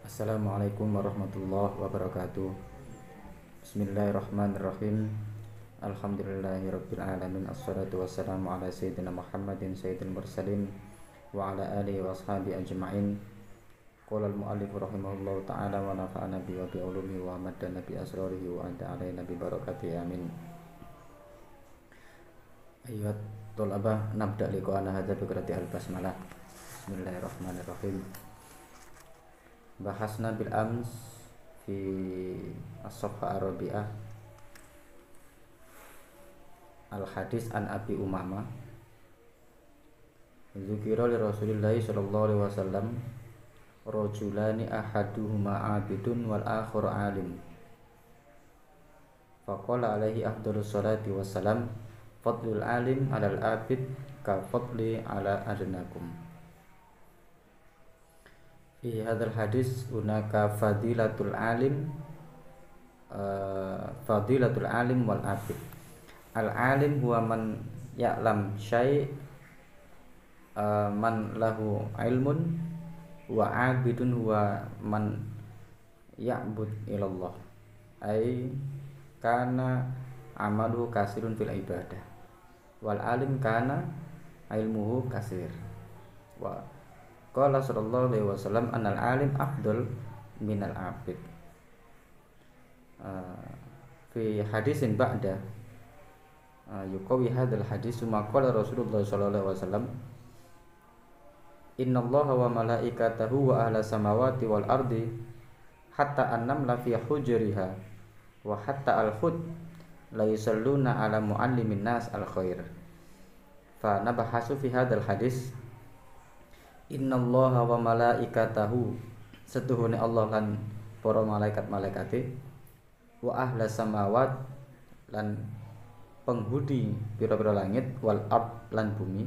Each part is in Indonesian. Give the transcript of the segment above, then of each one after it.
Assalamualaikum warahmatullahi wabarakatuh. Bismillahirrahmanirrahim. Alhamdulillahirabbil alamin. Assalatu wassalamu ala sayyidina Muhammadin sayyidil mursalin wa ala alihi washabihi ajmain. Qala al-muallif rahimahullahu ta'ala wa nafa'ana bi wa bi ulumihi wa maddana bi asrarihi wa anta alaina bi barakatihi amin. Ayyuhat tulabah nabda liqa'ana hadza bi qira'ati al-basmalah. Bismillahirrahmanirrahim. Bahasna bil ams fi as-safha ar-rabi'ah al-hadis an Abi Umamah dzikira li Rasulillah sallallahu alaihi wasallam rajulani ahaduhuma abidun wal akharu alim faqala alaihi afdhalus salati wassalam fadlul alim alal abid ka fadli ala adnakum. Fi hadzal hadis hunaka fadilatul alim wal abid. Al alim huwa man ya'lam syai' man lahu ilmun, wa abidun huwa man ya'bud ilallah ay kana amaluhu kasirun fil ibadah wal alim kana ilmuhu kasir. Wa qala sallallahu alaihi wasallam anal alim afdal minal abid. Fi hadisin ba'da yuqawi hadzal hadis summa qala Rasulullah sallallahu alaihi wasallam innallaha wa malaikatahu wa ahla samawati wal ardi hatta annamla fi hujriha wa hatta al-hud la yusalluna ala muallimin nas al-khair. Fa nabahasu fi hadzal hadis innallaha wa malaikatahu setuhune Allah lan para malaikat-malaikate wa ahla samawat lan penghudi pira-pira langit wal ard lan bumi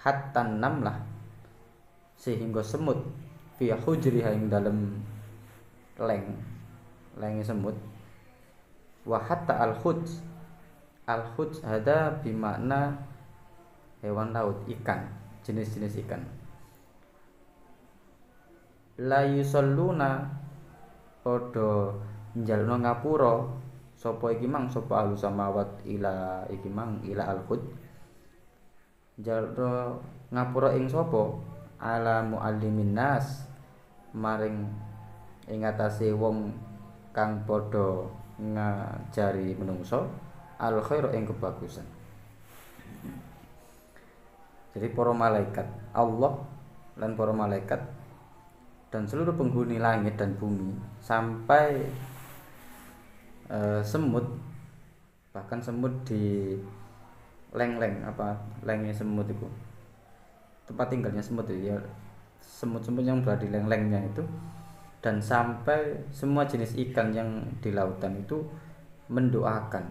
hatta namlah sehingga semut fi hujriha ing dalem lenge semut wa hatta al-hud ada bimakna hewan laut, ikan, jenis-jenis ikan. La yusalluna padha njalukna ngapura sapa iki mang sapa ahlu samawat ila iki mang ila al-hud njalukna ngapura ing sapa ala muallimin nas maring ing atase wong kang padha ngajari menungso al khair ing kebagusan. Jadi para malaikat Allah lan para malaikat dan seluruh penghuni langit dan bumi sampai semut, bahkan semut di leng-leng lengnya semut itu tempat tinggalnya semut itu ya, semut-semut yang berada di leng-lengnya itu, dan sampai semua jenis ikan yang di lautan itu mendoakan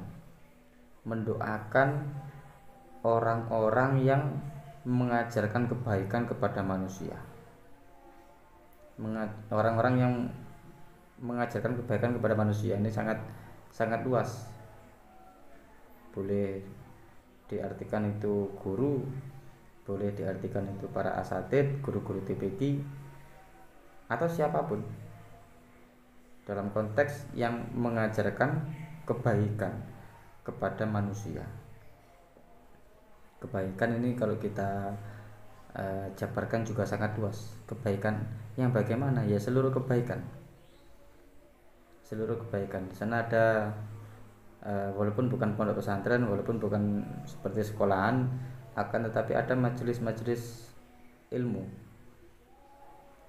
orang-orang yang mengajarkan kebaikan kepada manusia. Orang-orang yang mengajarkan kebaikan kepada manusia ini sangat luas. Boleh diartikan itu guru, boleh diartikan itu para asatid, guru-guru TPQ, atau siapapun dalam konteks yang mengajarkan kebaikan kepada manusia. Kebaikan ini kalau kita jabarkan juga sangat luas. Kebaikan yang bagaimana? Ya seluruh kebaikan. Di sana ada walaupun bukan pondok pesantren, walaupun bukan seperti sekolahan, akan tetapi ada majelis-majelis ilmu.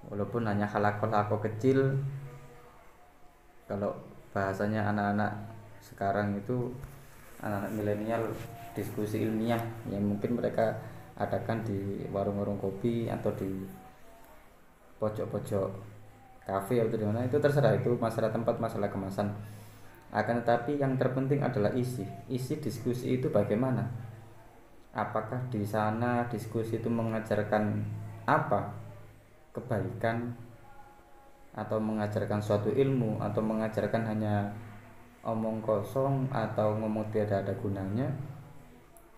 Walaupun hanya halaqah kecil, kalau bahasanya anak-anak sekarang itu anak-anak milenial, diskusi ilmiah yang mungkin mereka adakan di warung-warung kopi atau di pojok-pojok kafe atau di mana, itu terserah, itu masalah tempat, masalah kemasan. Akan tetapi yang terpenting adalah isi diskusi itu bagaimana. Apakah di sana diskusi itu mengajarkan apa? Kebaikan, atau mengajarkan suatu ilmu, atau mengajarkan hanya omong kosong atau ngomong tiada ada gunanya.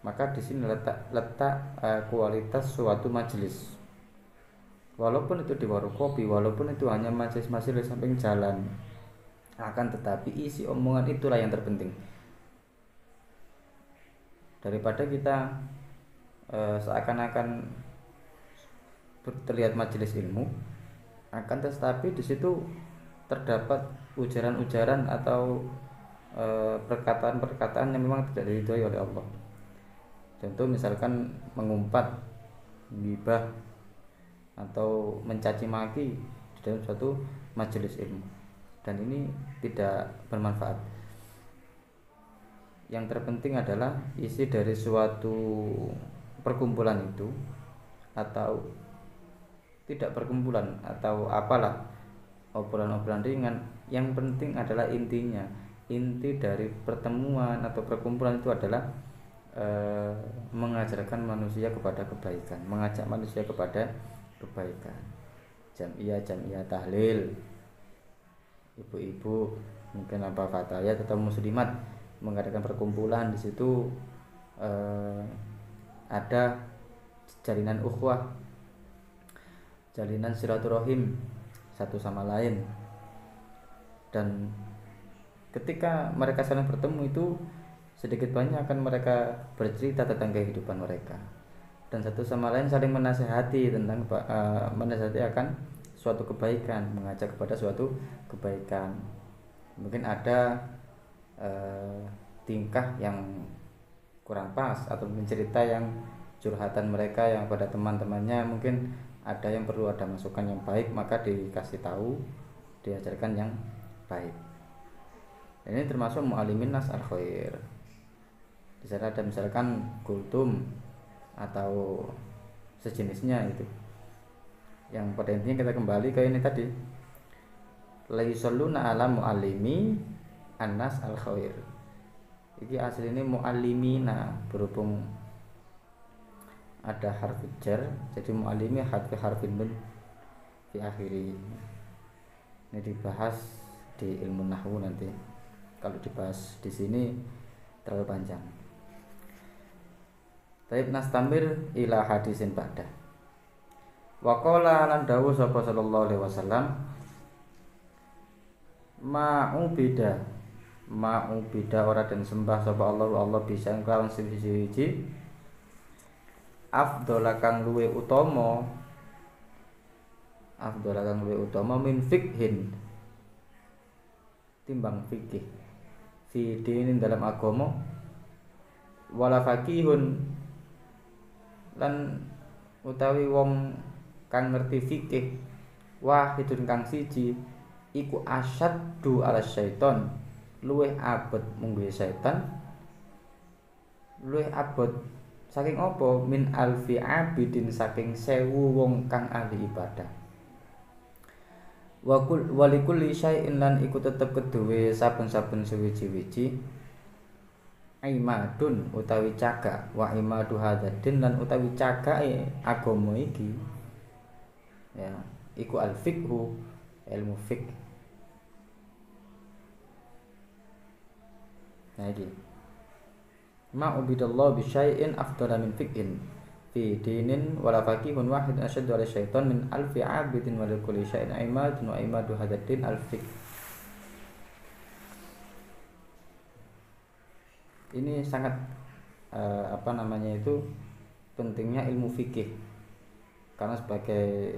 Maka di sini letak kualitas suatu majelis. walaupun itu di warung kopi, walaupun itu hanya majelis-majelis samping jalan, akan tetapi isi omongan itulah yang terpenting. Daripada kita seakan-akan terlihat majelis ilmu, akan tetapi di situ terdapat ujaran-ujaran atau perkataan-perkataan yang memang tidak diridhoi oleh Allah. Contoh misalkan mengumpat, gibah, atau mencaci maki di dalam suatu majelis ilmu, dan ini tidak bermanfaat. Yang terpenting adalah isi dari suatu perkumpulan itu, atau tidak perkumpulan atau apalah, obrolan-obrolan ringan, yang penting adalah intinya. Inti dari pertemuan atau perkumpulan itu adalah mengajarkan manusia kepada kebaikan, mengajak manusia kepada kebaikan. Jamiah tahlil, ibu-ibu mungkin apa fatayat atau muslimat mengadakan perkumpulan, di situ ada jalinan ukhuwah, jalinan silaturahim satu sama lain, dan ketika mereka saling bertemu itu sedikit banyak akan mereka bercerita tentang kehidupan mereka, dan satu sama lain saling menasehati tentang menasehati akan suatu kebaikan, mengajak kepada suatu kebaikan. Mungkin ada tingkah yang kurang pas atau mencerita yang curhatan mereka yang pada teman-temannya, mungkin ada yang perlu ada masukan yang baik, maka dikasih tahu, diajarkan yang baik. Ini termasuk mu'allimin nas al khair. Di sana ada misalkan kultum atau sejenisnya itu. Yang pada intinya kita kembali ke ini tadi. La yusalluna ala mu'allimi annas al khair. Iki asli ini mu'allimina, berhubung ada harfi jar, jadi mu'allimi harfin nun fi akhiri. Ini dibahas di ilmu nahwu nanti. Kalau dibahas di sini terlalu panjang. Taib nastamir ila hadisin ba'da. Wa qala lan dawuh sapa sallallahu alaihi wasallam, ma'ubida ora den sembah sapa Allah bisa kelawan siji-siji afdhala kang luwe utama min fikhin timbang fikih fi dinin dalam agama, wala faqihun lan utawi wong kang ngerti fikih, wahidun kang siji iku asyaddu ala syaiton, luweh abot mungguhe setan, luweh abot saking apa, min alfi abidin saking 1000 wong kang ahli ibadah. Wa likulli syai'in lan iku tetep keduwe saben-saben suwiji-wiji imadun utawi cagak, wa imadu hadzadin lan utawi cagake agama iki ya iku al fiqhu, ilmu fiqh. Nah iki ma ubidallahu bi syai'in afdala min fiqhin fi dinin wala faqihun wahid asyaddu ala syaitan min alfi abidin wa likulli syai'in imadun wa imadu hadzadin al fiqh. Ini sangat pentingnya ilmu fikih, karena sebagai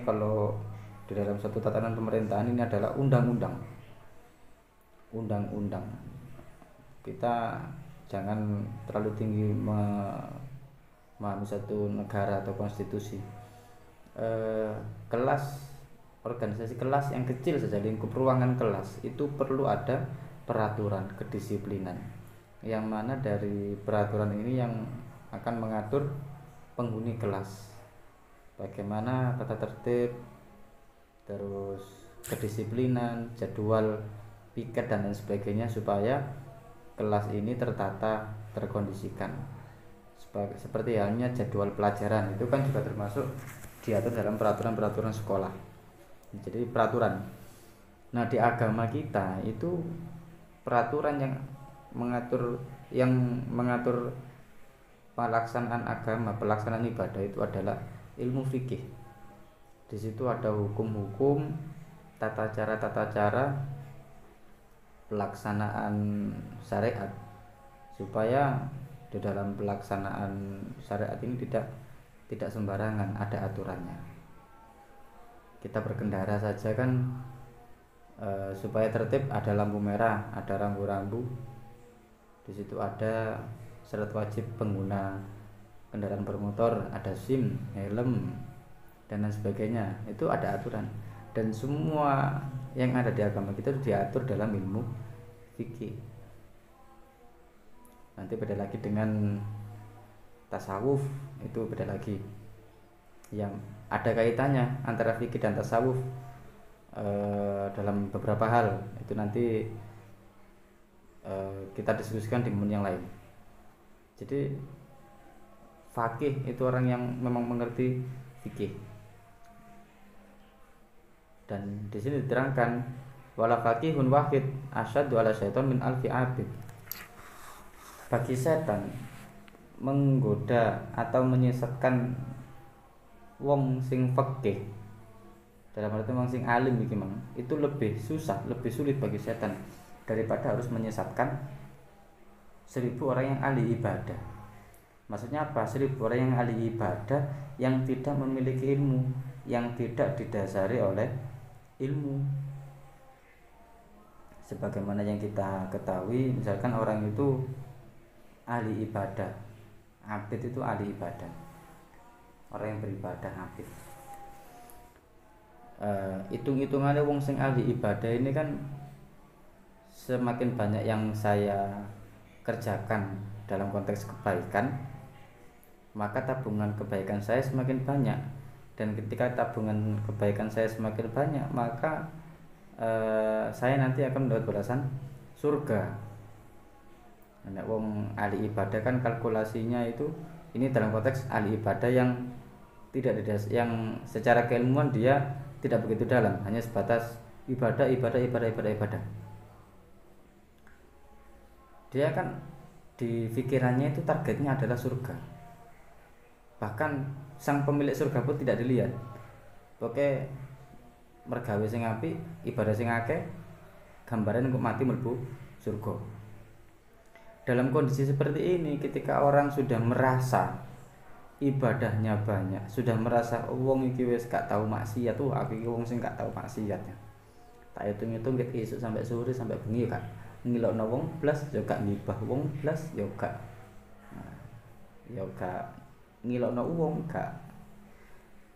kalau di dalam suatu tatanan pemerintahan ini adalah undang-undang. Kita jangan terlalu tinggi memahami satu negara atau konstitusi. Organisasi kelas yang kecil saja, lingkup ruangan kelas itu perlu ada peraturan kedisiplinan, yang mana dari peraturan ini yang akan mengatur penghuni kelas, bagaimana tata tertib, terus kedisiplinan, jadwal piket dan lain sebagainya, supaya kelas ini tertata, terkondisikan. Seperti halnya jadwal pelajaran itu kan juga termasuk diatur dalam peraturan-peraturan sekolah. Jadi peraturan. Nah, di agama kita itu peraturan yang mengatur pelaksanaan agama, pelaksanaan ibadah itu adalah ilmu fikih. Di situ ada hukum-hukum, tata cara pelaksanaan syariat, supaya di dalam pelaksanaan syariat ini tidak sembarangan, ada aturannya. Kita berkendara saja kan supaya tertib, ada lampu merah, ada rambu-rambu. Di situ ada syarat wajib pengguna kendaraan bermotor, ada SIM, helm, dan lain sebagainya. Itu ada aturan, dan semua yang ada di agama kita itu diatur dalam ilmu fikih. Nanti beda lagi dengan tasawuf, itu beda lagi, yang ada kaitannya antara fikih dan tasawuf dalam beberapa hal. Itu nanti kita diskusikan di momen yang lain. Jadi faqih itu orang yang memang mengerti fikih. Dan di sini diterangkan wala faqihun wahid asyaddu ala syaitan min alfi abid. Bagi setan menggoda atau menyesatkan wong sing faqih, dalam arti wong sing alim iki mang, itu lebih susah, lebih sulit bagi setan daripada harus menyesatkan 1000 orang yang ahli ibadah. Maksudnya apa? 1000 orang yang ahli ibadah yang tidak memiliki ilmu, yang tidak didasari oleh ilmu. Sebagaimana yang kita ketahui, misalkan orang itu ahli ibadah, abid itu ahli ibadah, orang yang beribadah abid. Hitung-hitungannya wong sing ahli ibadah ini kan semakin banyak yang saya kerjakan dalam konteks kebaikan, maka tabungan kebaikan saya semakin banyak. Dan ketika tabungan kebaikan saya semakin banyak, maka saya nanti akan mendapat balasan surga. Nah, wong ahli ibadah kan kalkulasinya itu, ini dalam konteks ahli ibadah yang tidak yang secara keilmuan dia tidak begitu dalam, hanya sebatas ibadah. Dia kan di pikirannya itu targetnya adalah surga. Bahkan sang pemilik surga pun tidak dilihat. Oke, mergawe sing apik, ibadah sing akeh, gambaran kok mati mlebu surga. Dalam kondisi seperti ini, ketika orang sudah merasa ibadahnya banyak, sudah merasa wong iki wis gak tau maksiat, tuh aku iki wong sing gak tau maksiat ya. Tak hitung-hitung ket esuk sampai sore sampai bengi kan ngilokno wong blas yo gak ngibah wong blas yo gak. Yo gak ngilokno wong gak,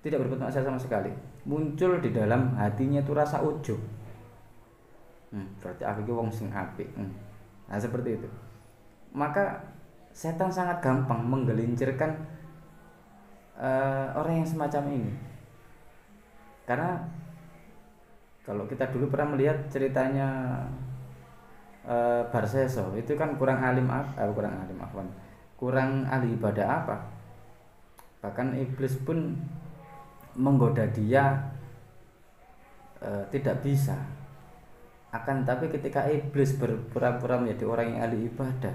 tidak berbuat maksiat sama sekali. Muncul di dalam hatinya itu rasa ujub. Berarti aku iki wong sing apik. Nah, seperti itu. Maka setan sangat gampang menggelincirkan orang yang semacam ini. Karena kalau kita dulu pernah melihat ceritanya Barseso, itu kan kurang ahli ibadah apa. Bahkan iblis pun menggoda dia tidak bisa. Akan tapi ketika iblis berpura-pura menjadi orang yang ahli ibadah,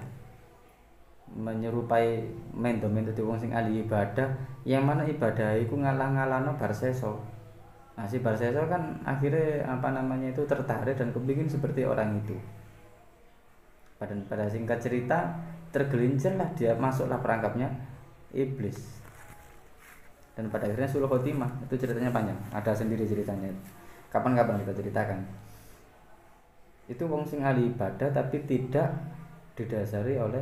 menyerupai mendo-mendo wong sing ahli ibadah, yang mana ibadah iku ngalah-ngalahno Barseso. Nah, si Barseso kan akhirnya itu tertarik dan kepingin seperti orang itu. Pada singkat cerita, tergelincirlah dia, masuklah perangkapnya iblis. Dan pada akhirnya sulh khotimah. Itu ceritanya panjang, ada sendiri ceritanya. Kapan-kapan kita ceritakan. Itu wong sing ahli ibadah tapi tidak didasari oleh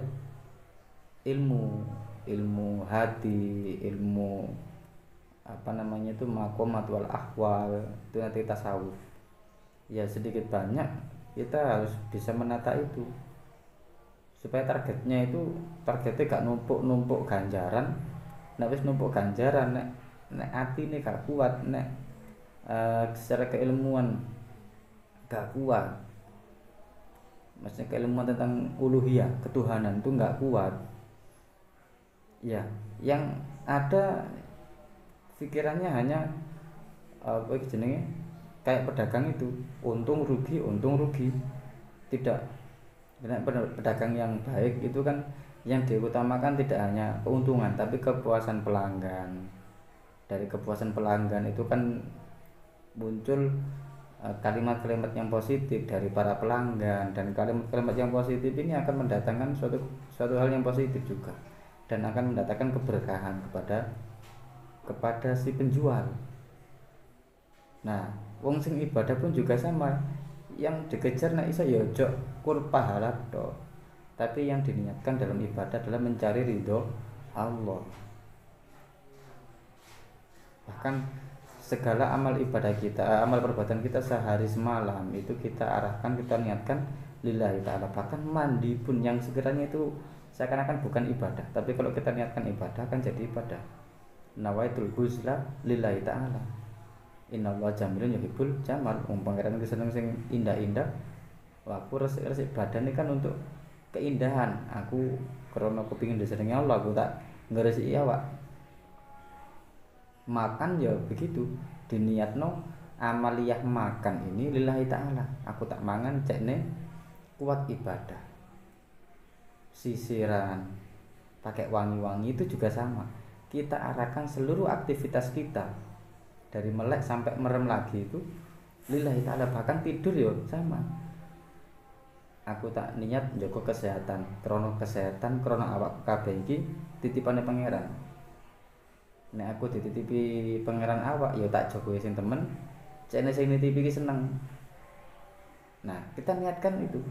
ilmu hati, ilmu maqamat wal ahwal, itu nanti tasawuf. Ya sedikit banyak kita harus bisa menata itu supaya targetnya gak numpuk ganjaran. Nek wis numpuk ganjaran, nek atine gak kuat, nek secara keilmuan gak kuat, maksudnya keilmuan tentang uluhiyah, ketuhanan itu gak kuat, ya yang ada pikirannya hanya kayak pedagang itu, untung rugi. Tidak. Karena pedagang yang baik itu kan yang diutamakan tidak hanya keuntungan tapi kepuasan pelanggan. dari kepuasan pelanggan itu kan muncul kalimat-kalimat yang positif dari para pelanggan, dan kalimat-kalimat yang positif ini akan mendatangkan suatu hal yang positif juga, dan akan mendatangkan keberkahan kepada si penjual. Nah, wong sing ibadah pun juga sama, yang dikejar nek iso ya ojo kur pahala tok, tapi yang diniatkan dalam ibadah adalah mencari ridho Allah. Bahkan segala amal ibadah kita, amal perbuatan kita sehari semalam itu kita arahkan, kita niatkan lillahi ta'ala. Bahkan mandi pun yang sekiranya itu seakan-akan bukan ibadah, tapi kalau kita niatkan ibadah akan jadi ibadah. Nawaitul huzla lillahi ta'ala. Innallaha jamilun yuhibbul jamal. Pangeran ku seneng sing indah-indah. Wah, aku resik-resik badan ini kan untuk keindahan. Aku karena kepingin disenengi Allah, aku tak ngresiki awak. Makan ya begitu, diniatno amaliyah makan ini lillahi ta'ala. Aku tak mangan cekne kuat ibadah. Sisiran, pakai wangi-wangi itu juga sama. Kita arahkan seluruh aktivitas kita dari melek sampai merem lagi itu lillahi ta'ala. Bahkan tidur ya sama. Aku tak niat njaga kesehatan, krono awak kabeh iki titipane pangeran. Nek aku dititipi pangeran awak ya tak jogo sing temen, cene sing nitipi iki seneng. Nah, kita niatkan itu.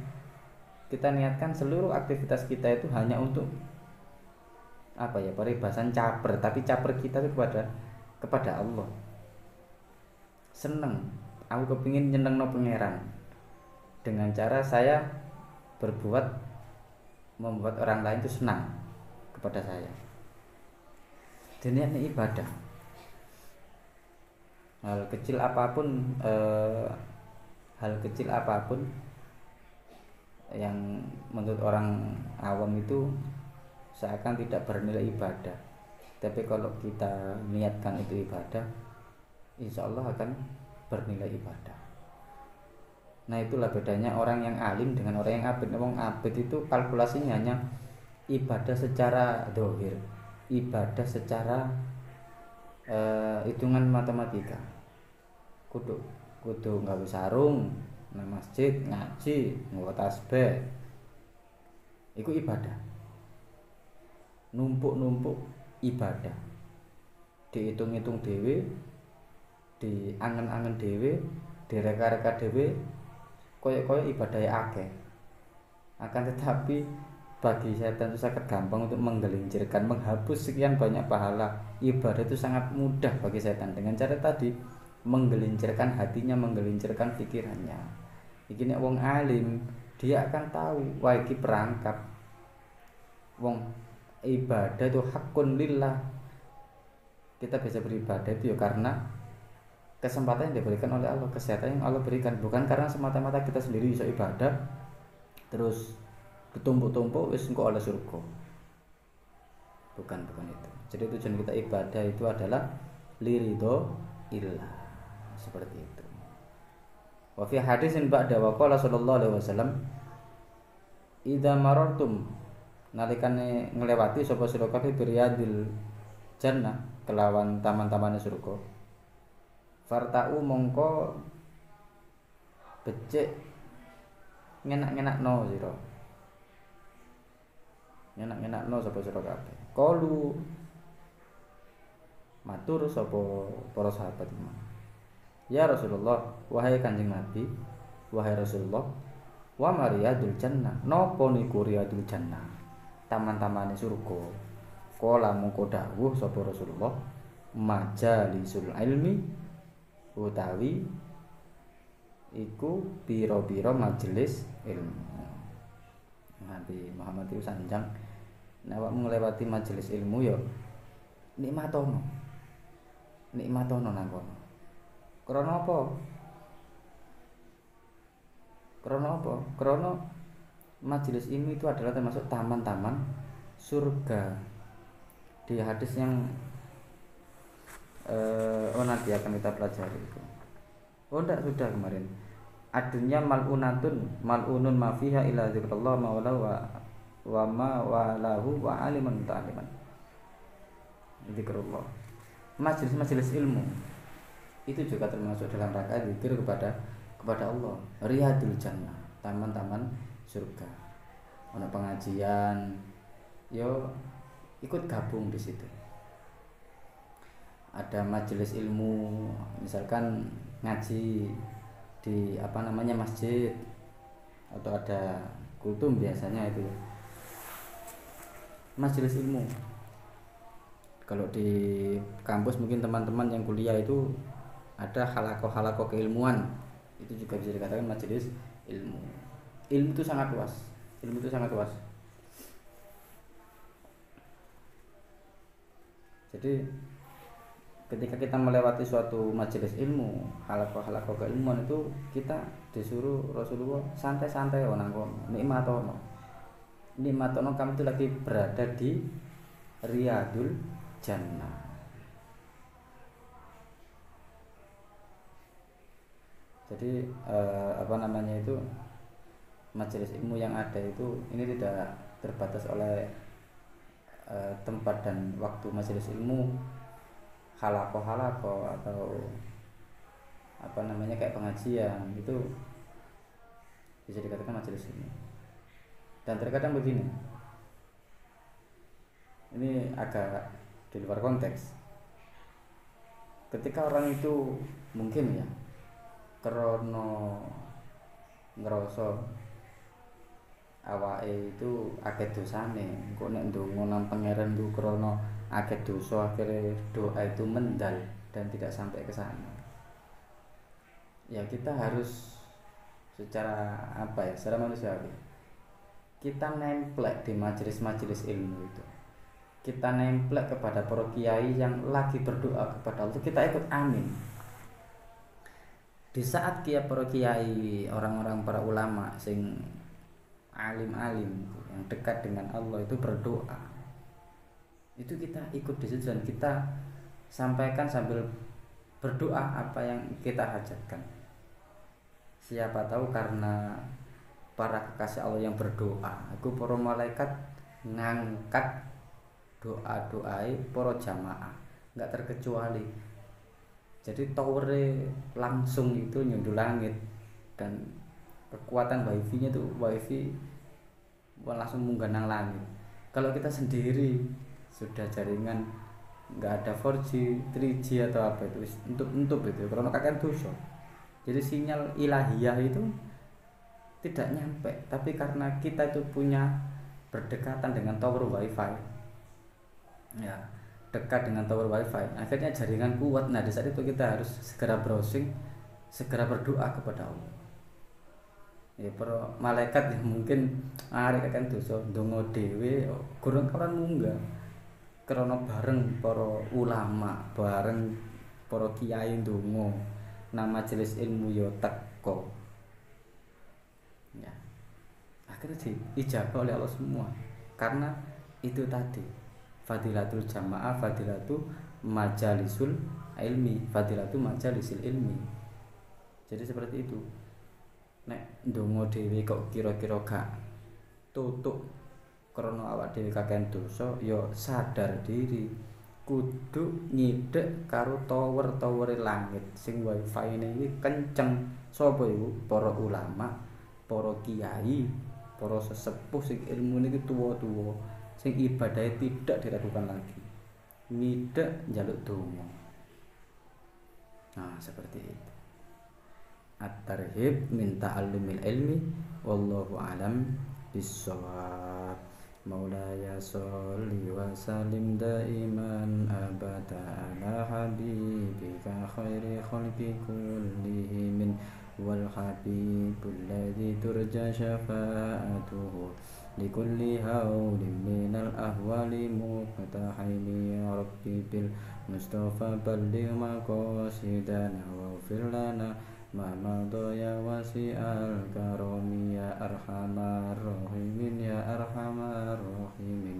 Kita niatkan seluruh aktivitas kita itu hanya untuk apa ya, peribahasan caper, tapi caper kita itu kepada Allah. Seneng, aku kepingin nyenengno pangeran dengan cara saya membuat orang lain itu senang kepada saya. Dan niatnya ibadah. Hal kecil apapun yang menurut orang awam itu seakan tidak bernilai ibadah, tapi kalau kita niatkan itu ibadah, insya Allah akan bernilai ibadah. Nah, itulah bedanya orang yang alim dengan orang yang abid. Wong abid itu kalkulasinya hanya ibadah secara dohir, ibadah secara hitungan matematika. Kudu nggawe sarung nang masjid, ngaji, nggawa tasbih. Iku ibadah. Numpuk ibadah. Dihitung-hitung dhewe, diangen-angen dhewe, direka-reka dhewe, koyo-koyo ibadahnya akeh. Akan tetapi bagi setan itu sangat gampang untuk menggelincirkan, menghapus sekian banyak pahala. Ibadah itu sangat mudah bagi setan dengan cara tadi, menggelincirkan hatinya, menggelincirkan pikirannya. Iki nek wong alim, dia akan tahu wah iki perangkap. Wong ibadah itu hakun lillah. Kita bisa beribadah itu ya karena kesempatan yang diberikan oleh Allah, kesehatan yang Allah berikan, bukan karena semata-mata kita sendiri bisa ibadah terus bertumpuk-tumpuk wis engko oleh surga. Bukan itu. Jadi tujuan kita ibadah itu adalah liridho illah. Seperti itu. Wa fi hadisin ba'da wa qala sallallahu alaihi wasallam idza marartum, nalikane nglewati sapa sira kabeh biryadil jannah, kelawan taman-tamane surga, farta'u mongko becik ngenak-ngenakno sira, ngenak-ngenakno sapa sira kabeh. Qalu matur sapa para sahabat, ya Rasulullah, wahai Kanjeng Nabi, wahai Rasulullah, wa mariyadul jannah, napa niku riyadul jannah, taman-tamane surga. Kala mongko dawuh sapa Rasulullah, majalisul ilmi, utawi iku pira-pira majelis ilmu. Nabi Muhammad itu sanjang nek awakmu nglewati majelis ilmu ya nikmatono nang kono. Krana apa? Krana majelis ilmu itu adalah termasuk taman-taman surga. Di hadis yang nanti akan kita pelajari itu. Sudah kemarin. Adunya mal'unun ma fiha illa zikrullah maula wa ma walahu wa aliman ta'aliman. Zikrullah. majelis-majelis ilmu itu juga termasuk dalam rangka zikir kepada Allah. Riyadul Jannah, taman-taman surga. Ono pengajian, yo ikut gabung di situ. Ada majelis ilmu, misalkan ngaji di masjid, atau ada kultum biasanya itu majelis ilmu. Kalau di kampus mungkin teman-teman yang kuliah itu ada halaqah keilmuan, itu juga bisa dikatakan majelis ilmu. Ilmu itu sangat luas. Jadi ketika kita melewati suatu majelis ilmu, halaqah keilmuan itu kita disuruh Rasulullah santai-santai nang kono, nikmatono kamu itu lagi berada di Riyadul Jannah. Jadi itu majelis ilmu yang ada itu ini tidak terbatas oleh tempat dan waktu majelis ilmu, halaqah atau kayak pengajian, itu bisa dikatakan majelis ilmu. Dan terkadang begini, ini agak di luar konteks. Ketika orang itu mungkin ya krono ngerasa awake itu akeh dosane, kok nek ndonga nang pangeran ku krono akeh dosa, akhirnya doa itu mendal dan tidak sampai ke sana. Ya kita harus secara secara manusiawi kita nemplek di majelis-majelis ilmu itu. Kita nemplek kepada para kiai yang lagi berdoa kepada Allah, kita ikut amin. Di saat para kiai, orang-orang para ulama sing alim-alim yang dekat dengan Allah itu berdoa, itu kita ikut di situ dan kita sampaikan sambil berdoa apa yang kita hajatkan. Siapa tahu karena para kekasih Allah yang berdoa, aku para malaikat ngangkat doa-doai para jamaah, nggak terkecuali. Jadi towere langsung itu nyundul langit, dan kekuatan wifi-nya tuh wifi langsung munggah nang langit. Kalau kita sendiri sudah jaringan nggak ada 4G, 3G atau apa itu untuk itu karena kakek dosa. Jadi sinyal ilahiyah itu tidak nyampe, tapi karena kita itu punya berdekatan dengan tower wifi, ya dekat dengan tower wifi, akhirnya jaringan kuat. Nah di saat itu kita harus segera browsing, segera berdoa kepada Allah. Ya para malaikat yang mungkin arek kan dosa ndonga dhewe gurung kawan munggah, karena bareng para ulama, bareng para kiai ndonga nang majelis ilmu yo teko. Ya. Akhirnya diijabah oleh Allah semua. Karena itu tadi fadilatul jamaah, fadilatu majalisul ilmi, fadilatu majalisil ilmi. Jadi seperti itu. Nek ndonga dhewe kok kira-kira gak tutuk krana awak dhewe kakean dosa, ya sadar diri. Kudu nyidek karo tower-towere langit sing wifi-ne iki kenceng. Sapa iku? Para ulama, para kiai, para sesepuh sing ilmune iki tuwa-tuwa, sing ibadahe tidak diragukan lagi. Nyidek njaluk donga. Nah, seperti itu. At-tarhib min ta'allumil ilmi wallahu alam bissawab. Maulaya sholli wa sallim daiman abada ala habibika khairi khalqi kullihim wal habibul ladzi turja syafa'atuhu likulli hawlin minal ahwali muqtahini ya rabbi bil mustafa balligh maqasidana waghfir lana ma madha ya wasi'al karami ya arhamar rahimin ya arhamar rahimin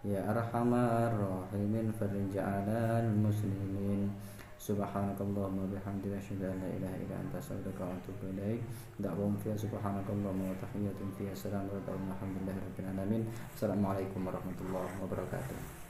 ya arhamar rahimin farij 'alal muslimin. Subhanakallahumma bihamdika asyhadu an la ilaha illa anta astaghfiruka wa atubu ilaik. Da'wahum fiha subhanakallahumma wa tahiyyatuhum fiha salamun alhamdulillahi rabbil alamin. Assalamualaikum warahmatullahi wabarakatuh.